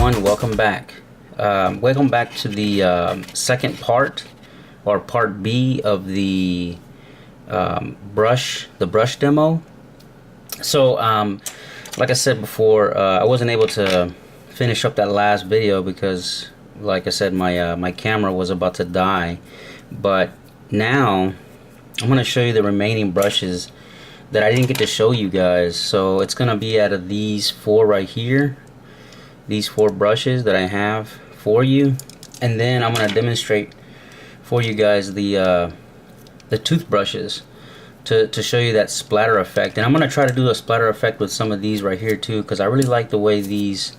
everyone, welcome back. Welcome back to the second part, or part B of the brush demo. So like I said before, I wasn't able to finish up that last video because, like I said, my camera was about to die. But now I'm going to show you the remaining brushes that I didn't get to show you guys. So it's going to be out of these four right here, these four brushes that I have for you, and then I'm going to demonstrate for you guys the toothbrushes to show you that splatter effect. And I'm going to try to do a splatter effect with some of these right here too, because I really like the way these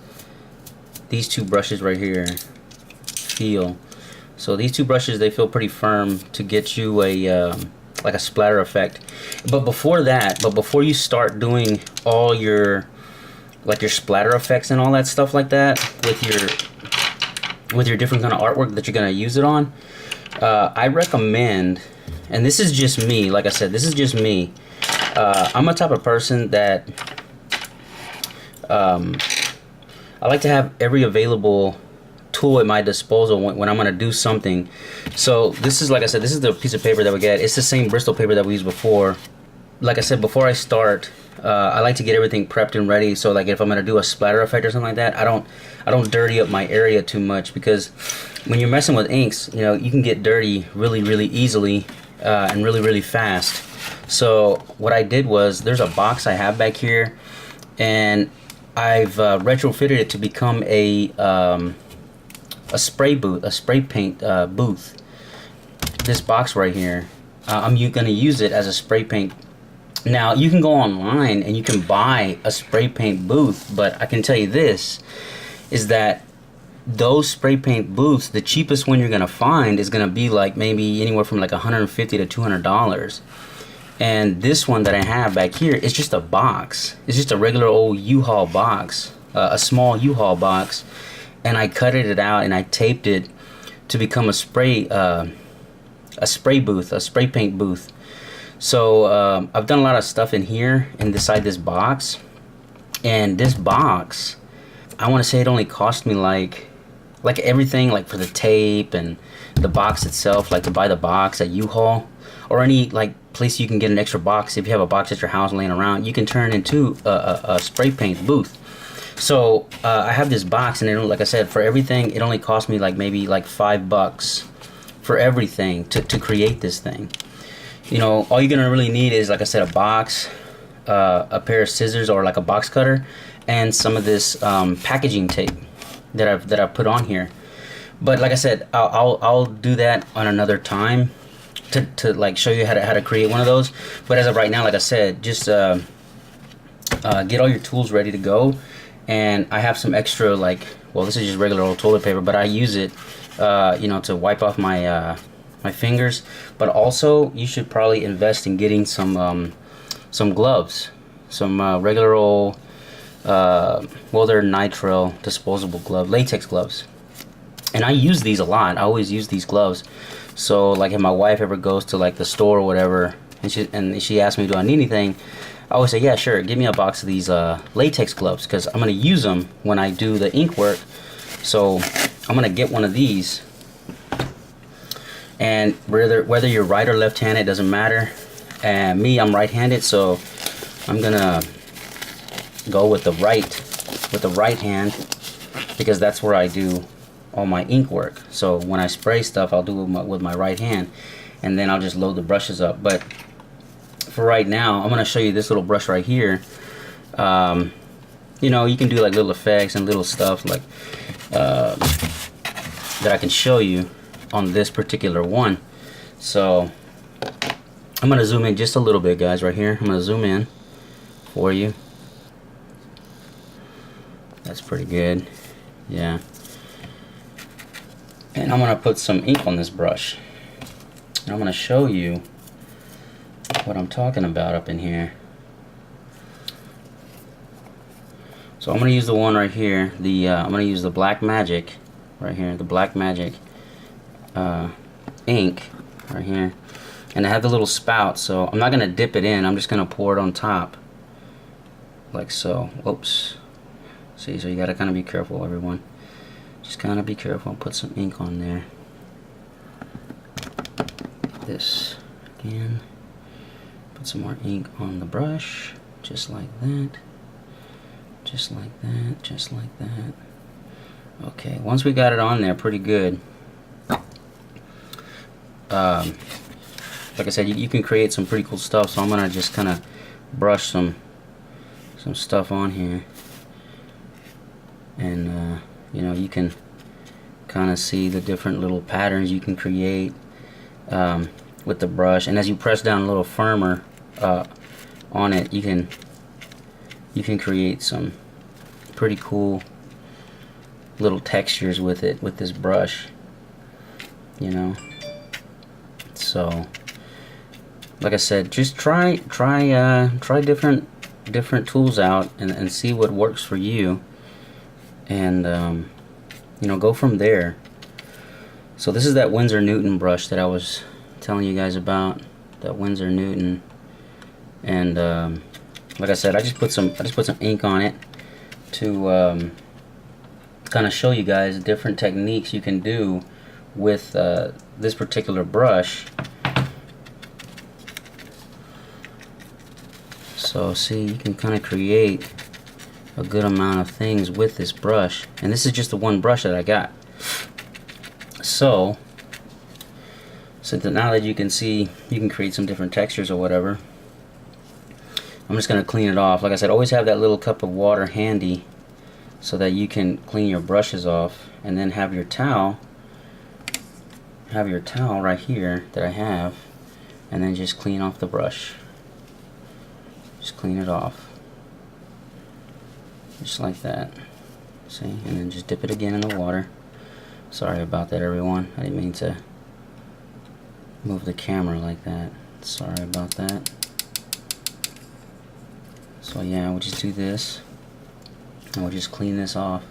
two brushes right here feel. So these two brushes, they feel pretty firm to get you a like a splatter effect. But before you start doing all your splatter effects and all that stuff like that with your different kind of artwork that you're gonna use it on, I recommend, and this is just me, like I said, this is just me. I'm a type of person that I like to have every available tool at my disposal when I'm gonna do something. So this is, like I said, this is the piece of paper that we get. It's the same Bristol paper that we used before. Like I said, before I start, I like to get everything prepped and ready. So like if I'm gonna do a splatter effect or something like that, I don't dirty up my area too much, because when you're messing with inks, you know, you can get dirty really easily and really fast. So what I did was, there's a box I have back here, and I've retrofitted it to become a spray booth, a spray paint booth. This box right here, I'm gonna use it as a spray paint. Now you can go online and you can buy a spray paint booth, but I can tell you this, is that those spray paint booths, the cheapest one you're gonna find is gonna be like maybe anywhere from like $150 to $200. And this one that I have back here is just a box. It's just a regular old U-Haul box, a small U-Haul box. And I cut it out and I taped it to become a spray booth, a spray paint booth. So I've done a lot of stuff in here inside this box, and this box, I want to say it only cost me like everything, like for the tape and the box itself, like to buy the box at U-Haul or any like place you can get an extra box. If you have a box at your house laying around, you can turn into a spray paint booth. So I have this box, and like I said, for everything it only cost me like maybe like $5 for everything to create this thing. You know, all you're gonna really need is, like I said, a box, a pair of scissors or like a box cutter, and some of this packaging tape that I've put on here. But like I said, I'll do that on another time to like show you how to create one of those. But as of right now, like I said, just get all your tools ready to go. And I have some extra, like, well, this is just regular old toilet paper, but I use it, you know, to wipe off my my fingers. But also, you should probably invest in getting some gloves, some regular old, well, they're nitrile disposable glove, latex gloves. And I use these a lot. I always use these gloves. So, like, if my wife ever goes to like the store or whatever, and she asks me, do I need anything? I always say, yeah, sure, give me a box of these latex gloves, because I'm going to use them when I do the ink work. So I'm going to get one of these. And whether you're right or left-handed, it doesn't matter. And me, I'm right-handed, so I'm going to go with the right hand, because that's where I do all my ink work. So when I spray stuff, I'll do it with my right hand, and then I'll just load the brushes up. But for right now, I'm going to show you this little brush right here. You know, you can do like little effects and little stuff like that I can show you on this particular one. So I'm going to zoom in just a little bit, guys, right here. I'm going to zoom in for you. That's pretty good. Yeah. And I'm going to put some ink on this brush. And I'm going to show you what I'm talking about up in here. So I'm going to use the one right here. I'm going to use the Black Magic right here. The Black Magic ink right here. And I have the little spout, so I'm not going to dip it in. I'm just going to pour it on top. Like so. Oops. See, so you got to kind of be careful, everyone. Just kind of be careful. Put some ink on there. This again. Put some more ink on the brush, just like that. Just like that. Just like that. Okay, once we got it on there pretty good, like I said, you can create some pretty cool stuff. So I'm gonna just kind of brush some stuff on here, and you know, you can kind of see the different little patterns you can create with the brush. And as you press down a little firmer on it, you can create some pretty cool little textures with it, with this brush, you know. So like I said, just try different tools out and see what works for you, and you know, go from there. So this is that Winsor&Newton brush that I was telling you guys about, that Winsor&Newton. And like I said, I just put some ink on it to kind of show you guys different techniques you can do with this particular brush. So see, you can kind of create a good amount of things with this brush, and this is just the one brush that I got. So now that you can see, you can create some different textures or whatever. I'm just going to clean it off. Like I said, always have that little cup of water handy so that you can clean your brushes off, and then have your towel right here that I have, and then just clean off the brush. Just clean it off. Just like that. See? And then just dip it again in the water. Sorry about that, everyone. I didn't mean to move the camera like that. Sorry about that. So yeah, we'll just do this, and we'll just clean this off.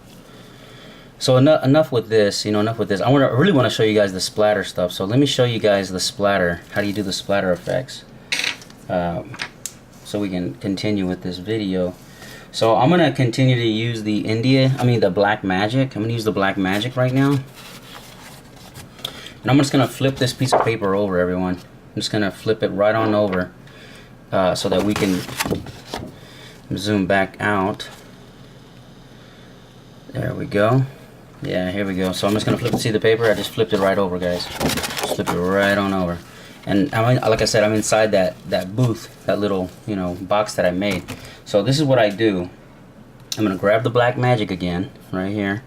So enough with this, you know, enough with this. I really want to show you guys the splatter stuff. So let me show you guys the splatter. How do you do the splatter effects? So we can continue with this video. So I'm gonna continue to use the Black Magic. I'm gonna use the Black Magic right now, and I'm just gonna flip this piece of paper over, everyone. I'm just gonna flip it right on over, so that we can zoom back out. There we go. Yeah, here we go. So I'm just gonna see the paper? I just flipped it right over, guys. Just flipped it right on over. And like I said, I'm inside that booth, that little, you know, box that I made. So this is what I do. I'm gonna grab the Black Magic again, right here,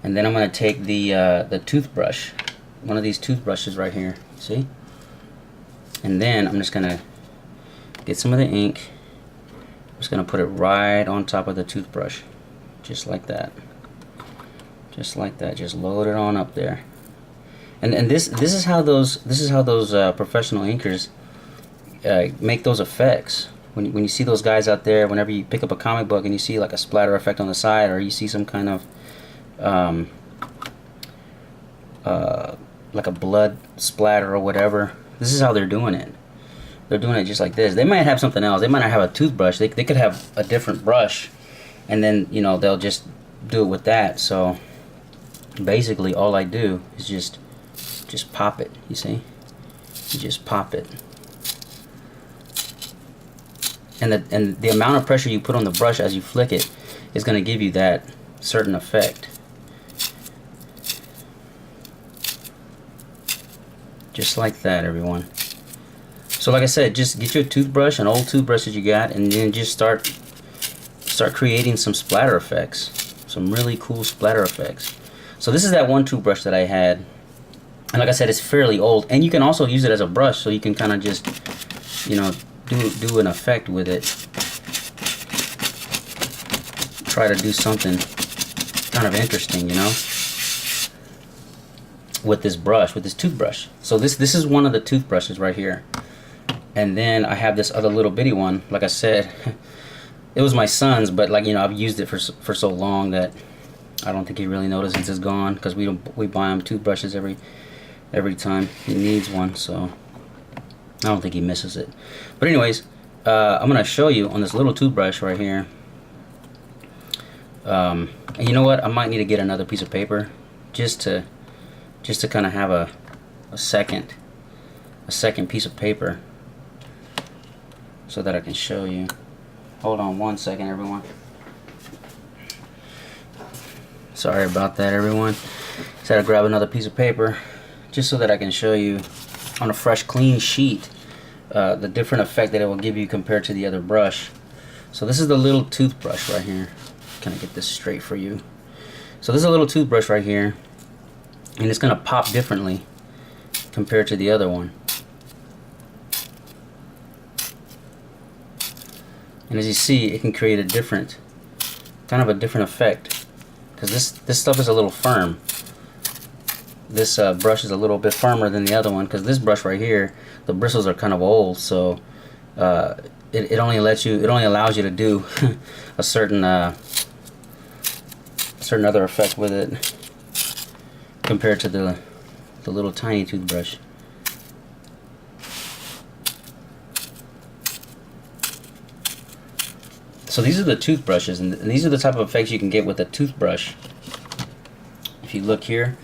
and then I'm gonna take the toothbrush, one of these toothbrushes right here. See? And then I'm just gonna get some of the ink. I'm just gonna put it right on top of the toothbrush, just like that. Just like that. Just load it on up there. And this is how those professional inkers make those effects. When you see those guys out there, whenever you pick up a comic book and you see like a splatter effect on the side, or you see some kind of like a blood splatter or whatever, this is how they're doing it. They're doing it just like this. They might have something else. They might not have a toothbrush. They could have a different brush, and then, you know, they'll just do it with that. So basically all I do is just pop it. You see? You just pop it. And the amount of pressure you put on the brush as you flick it is going to give you that certain effect. Just like that, everyone. So like I said, just get your toothbrush, an old toothbrush that you got, and then just start creating some splatter effects. Some really cool splatter effects. So this is that one toothbrush that I had. And like I said, it's fairly old. And you can also use it as a brush, so you can kind of just, you know, do an effect with it. Try to do something kind of interesting, you know, with this brush, with this toothbrush. So this is one of the toothbrushes right here. And then I have this other little bitty one. Like I said, it was my son's, but, like, you know, I've used it for so long that I don't think he really notices it's gone, because we buy him toothbrushes every time he needs one. So I don't think he misses it. But anyways, I'm gonna show you on this little toothbrush right here. And you know what? I might need to get another piece of paper just to kind of have a second piece of paper so that I can show you. Hold on one second, everyone. Sorry about that, everyone. Just had to grab another piece of paper just so that I can show you on a fresh, clean sheet the different effect that it will give you compared to the other brush. So this is the little toothbrush right here. Kind of get this straight for you. So this is a little toothbrush right here, and it's going to pop differently compared to the other one. And as you see, it can create a different, kind of a different effect, because this stuff is a little firm. This brush is a little bit firmer than the other one, because this brush right here, the bristles are kind of old, so it only allows you to do a certain other effect with it compared to the little tiny toothbrush. So these are the toothbrushes, and these are the type of effects you can get with a toothbrush. If you look here,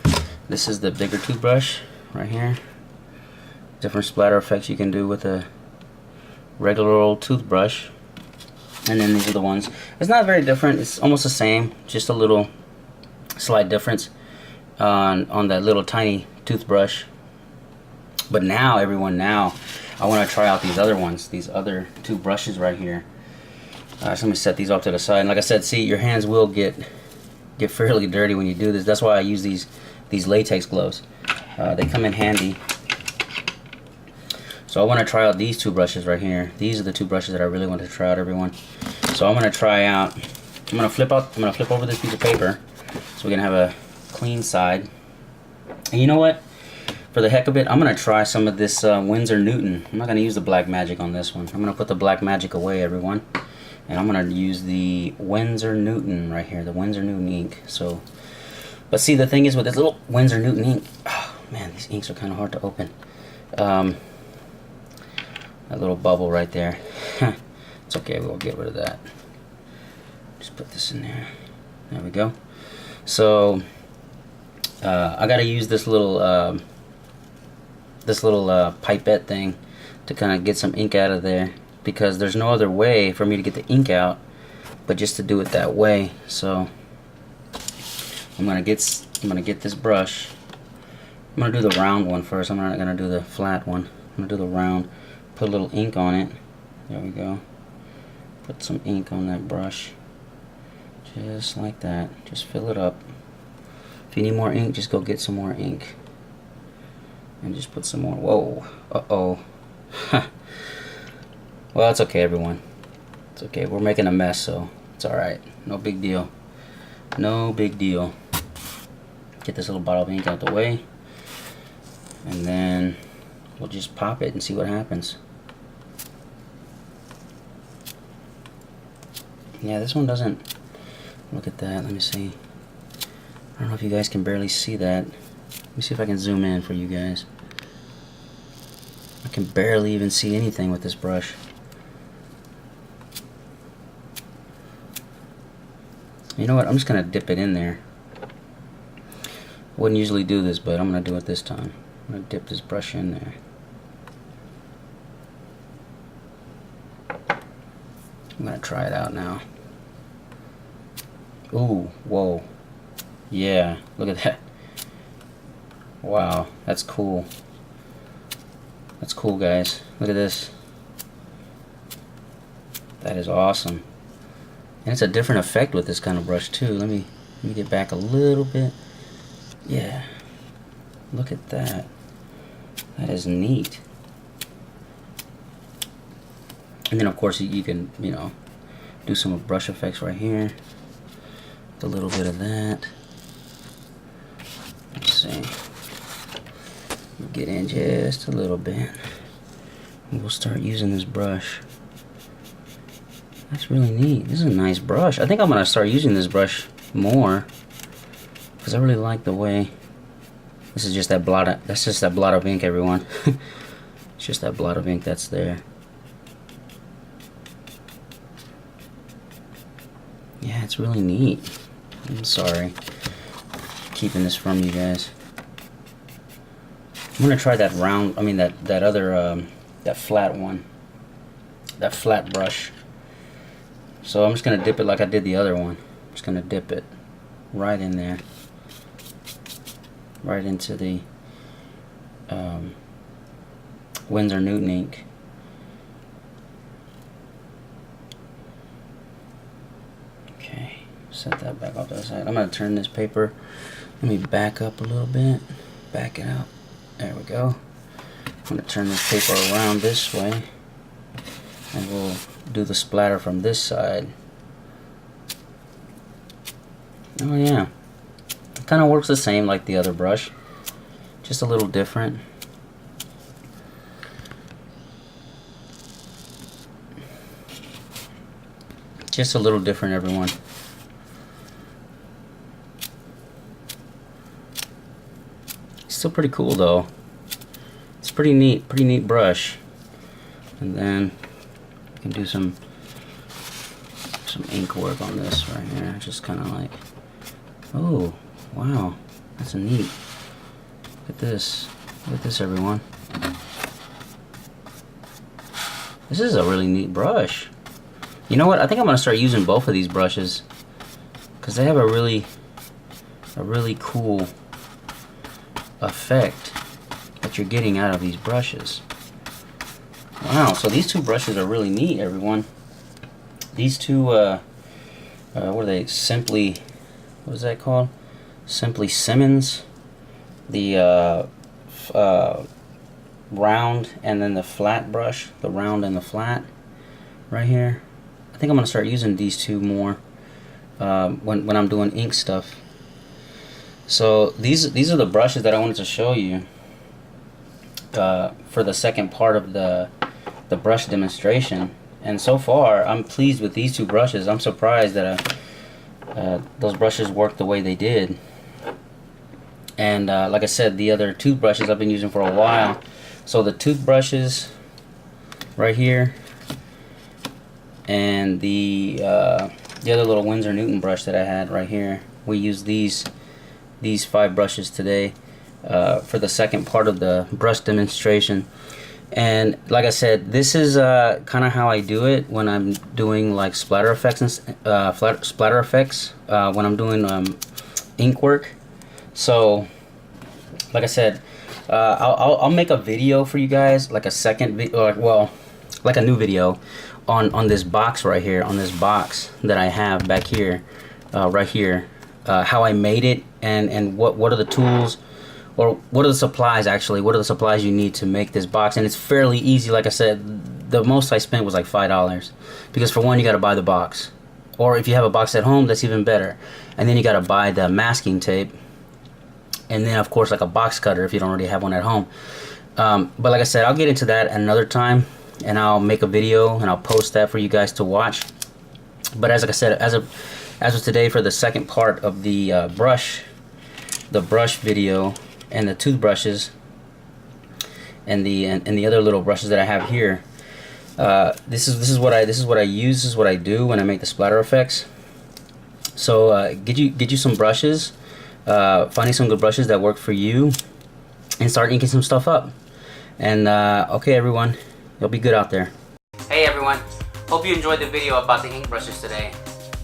this is the bigger toothbrush right here. Different splatter effects you can do with a regular old toothbrush. And then these are the ones. It's not very different. It's almost the same, just a little slight difference on that little tiny toothbrush. But now, everyone, I want to try out these other ones, these other two brushes right here. So let me set these off to the side. And like I said, see, your hands will get fairly dirty when you do this. That's why I use these latex gloves. They come in handy. So I want to try out these two brushes right here. These are the two brushes that I really want to try out, everyone. So I'm going to try out. I'm going to flip over this piece of paper, so we're going to have a clean side. And you know what? For the heck of it, I'm going to try some of this Winsor&Newton. I'm not going to use the black magic on this one. I'm going to put the black magic away, everyone. And I'm going to use the Winsor&Newton right here, the Winsor&Newton ink. So, but see, the thing is with this little Winsor&Newton ink, oh man, these inks are kind of hard to open. That little bubble right there. It's okay, we'll get rid of that. Just put this in there. There we go. So, I got to use this little pipette thing to kind of get some ink out of there, because there's no other way for me to get the ink out but just to do it that way. So I'm gonna get this brush. I'm gonna do the round one first. I'm not gonna do the flat one. I'm gonna do the round. Put a little ink on it. There we go. Put some ink on that brush, just like that. Just fill it up. If you need more ink, just go get some more ink and just put some more. Whoa. Uh-oh. Well, it's okay, everyone. It's okay. We're making a mess, so it's alright. No big deal. No big deal. Get this little bottle of ink out the way, and then we'll just pop it and see what happens. Yeah, this one doesn't. Look at that. Let me see. I don't know if you guys can barely see that. Let me see if I can zoom in for you guys. I can barely even see anything with this brush. You know what? I'm just going to dip it in there. Wouldn't usually do this, but I'm going to do it this time. I'm going to dip this brush in there. I'm going to try it out now. Ooh, whoa. Yeah, look at that. Wow, that's cool. That's cool, guys. Look at this. That is awesome. And it's a different effect with this kind of brush too. Let me get back a little bit. Yeah. Look at that. That is neat. And then of course you can, you know, do some brush effects right here. A little bit of that. Let's see. Get in just a little bit. And we'll start using this brush. That's really neat. This is a nice brush. I think I'm gonna start using this brush more, because I really like the way. This is just that blot. That's just that blot of ink, everyone. It's just that blot of ink that's there. Yeah, it's really neat. I'm sorry keeping this from you guys. I'm gonna try that round, I mean that other that flat one, that flat brush. So I'm just gonna dip it like I did the other one. I'm just gonna dip it right in there, right into the Winsor&Newton ink. Okay, set that back off to the side. I'm gonna turn this paper. Let me back up a little bit. Back it up. There we go. I'm gonna turn this paper around this way, and we'll do the splatter from this side. Oh yeah, it kind of works the same like the other brush, just a little different. Just a little different, everyone. Still pretty cool though. It's pretty neat brush. And then I can do some ink work on this right here. Just kind of like, oh wow, that's a neat. Look at this. Look at this, everyone. This is a really neat brush. You know what? I think I'm gonna start using both of these brushes because they have a really cool effect that you're getting out of these brushes. Wow, so these two brushes are really neat, everyone. These two, what are they? Simply, what is that called? Simply Simmons. The round and then the flat brush. The round and the flat right here. I think I'm gonna start using these two more when I'm doing ink stuff. So these are the brushes that I wanted to show you for the second part of the brush demonstration. And so far, I'm pleased with these two brushes. I'm surprised that those brushes worked the way they did. And like I said, the other toothbrushes I've been using for a while. So the toothbrushes right here, and the other little Winsor&Newton brush that I had right here. We used these 5 brushes today for the second part of the brush demonstration. And like I said, this is kind of how I do it when I'm doing like splatter effects and when I'm doing ink work. So like I said, I'll make a video for you guys, like a second video, well, like a new video on this box right here, on this box that I have back here, right here, how I made it, and what are the tools, or what are the supplies actually, what are the supplies you need to make this box. And it's fairly easy. Like I said, the most I spent was like $5, because for one, you got to buy the box, or if you have a box at home, that's even better. And then you got to buy the masking tape, and then of course like a box cutter if you don't already have one at home. But like I said, I'll get into that at another time, and I'll make a video and I'll post that for you guys to watch. But as like I said, as of today, for the second part of the brush video, and the toothbrushes and the other little brushes that I have here, this is what I use. This is what I do when I make the splatter effects. So get you some brushes, finding some good brushes that work for you, and start inking some stuff up. And okay, everyone, you'll be good out there. Hey everyone, hope you enjoyed the video about the ink brushes today.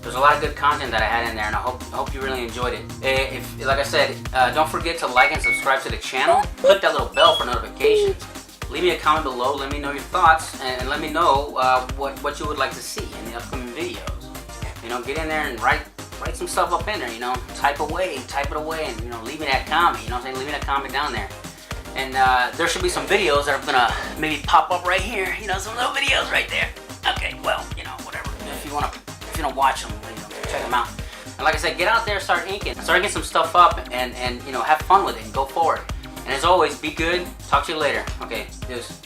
There's a lot of good content that I had in there, and I hope you really enjoyed it. If like I said, don't forget to like and subscribe to the channel. Click that little bell for notifications. Leave me a comment below. Let me know your thoughts, and let me know what you would like to see in the upcoming videos. You know, get in there and write some stuff up in there. You know, type it away, and you know, leave me that comment. You know what I'm saying? Leave me that comment down there. And there should be some videos that are gonna maybe pop up right here. You know, some little videos right there. Okay, well, you know, whatever. If you don't watch them, you know, check them out. And like I said, get out there, start inking some stuff up, and you know, have fun with it and go forward. And as always, be good. Talk to you later. Okay, deuce.